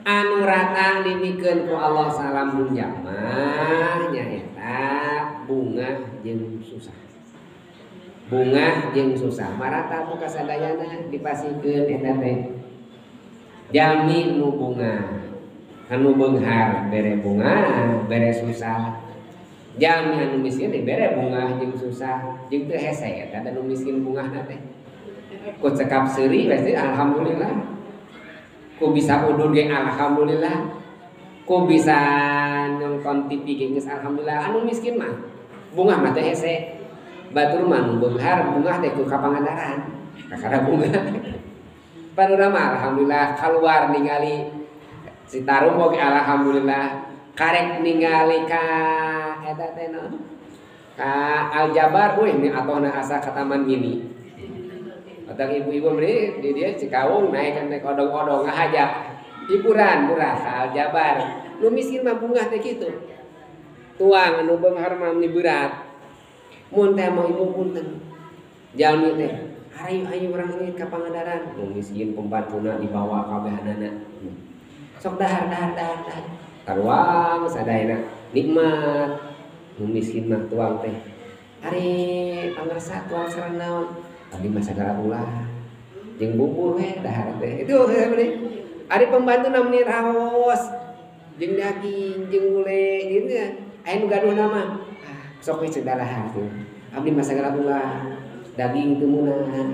anu rata dibikeun ku Allah salam jamah nyaeta bunga jeung susah. Bunga jeung susah marata buka sadayana dipasikeun eta teh. Jami nu bunga anu beunghar bere bunga bere susah. Jami anu miskin bere bunga jeung susah jeung teu hese eta anu miskin bungahna teh. Ku cekap seuri pasti alhamdulillah. Ku bisa udur ge alhamdulillah. Ku bisa nonton TV ge geus alhamdulillah. Anu miskin mah bunga mah teh hese. Batur mah nu beunghar bunga teh ku kapangandaran. Kakara bunga. Panorama alhamdulillah keluar ningali si tarum oge alhamdulillah karek ningali ka eta teh naon ka Aljabar weh ini atohna asa ka taman mini atau ibu-ibu meni di dia Cikaung naik odong-odong ngahajak hiburan murah ka Aljabar nu miskin mah bunga teh kitu tuang anu beunghar mah berat mun teh mau ibu punten jalmi teh ayo urang ini ka Pangandaran nu miskin pembantuna dibawa kabehanana sok dahar taruang sadayana nikmat nu miskin mah tuang teh ari pangarsa tuang sareng naon abdi mah sagala ulah jeung bubur we dahar teh itu ari pembantuna meni raos jeung daging jeung gule ieu aya nu gaduhna mah sok we sedalahar tuh abdi mah sagala ulah daging teu meunang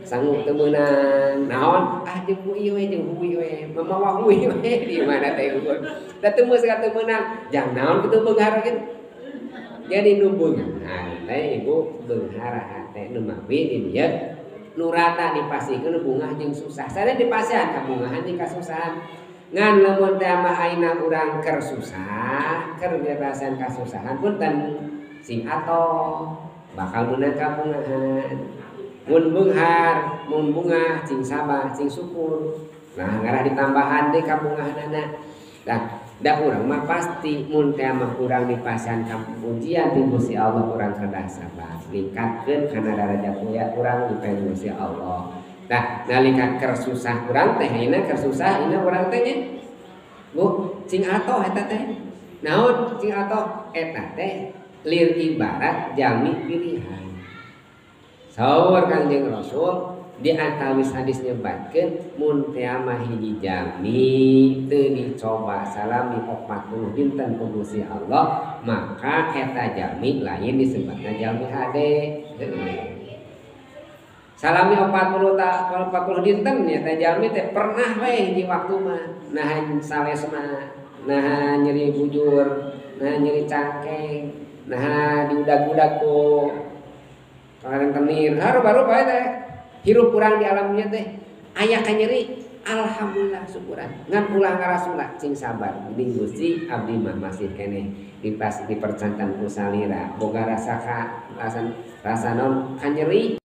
sanggup teu meunang naon jeung ieu we jeung hui we mamawa hui we di mana teh ulun da teu meunang jang naon kitu beunghar kitu jadi nu beunghar teh ibu beunghar teh nu mawi di dieu nu rata dipasikeun bungah jeung susah sadaya dipasihan ka bungahan jeung kasusahan ngan lamun teh mah ayeuna urang keur susah keur dirasakan kasusahan punten sing atoh bakal meunang kabungahan mun beunghar mun bunga cing sabah cing syukur nah ngarah ditambahan deui kabungahanna nah da urang mah pasti mun teh mah urang dipasihan ka pujian ti Gusti Allah urang kedah sabar ningkatkeun kana darajat mulia urang di Gusti Allah nah nalika keur susah urang teh ayeuna keur susah ayeuna urang teh nya Bu cing atoh eta teh naon cing atoh eta teh lir ibarat jami pilihan saur Kangjeng Rasul di antawis hadis nyebatkeun mun teh mah hiji jami teu dicoba salami 40 dinten ku Gusti Allah maka eta jami lain disebutna jami hade salami 40 dinten nya teh jami teh pernah we di waktu mah nahan salesna nah nyeri bujur nah nyeri cangkeng nah diudag-udag ku kareng tenir baru bae teh hirup urang di alamnya teh aya ka nyeri alhamdulillah syukuran ngan ulah ngarasulah cing sabar geuning Gusti abdi mah masih keneh dipercantan ku salira boga rasa naon ka nyeri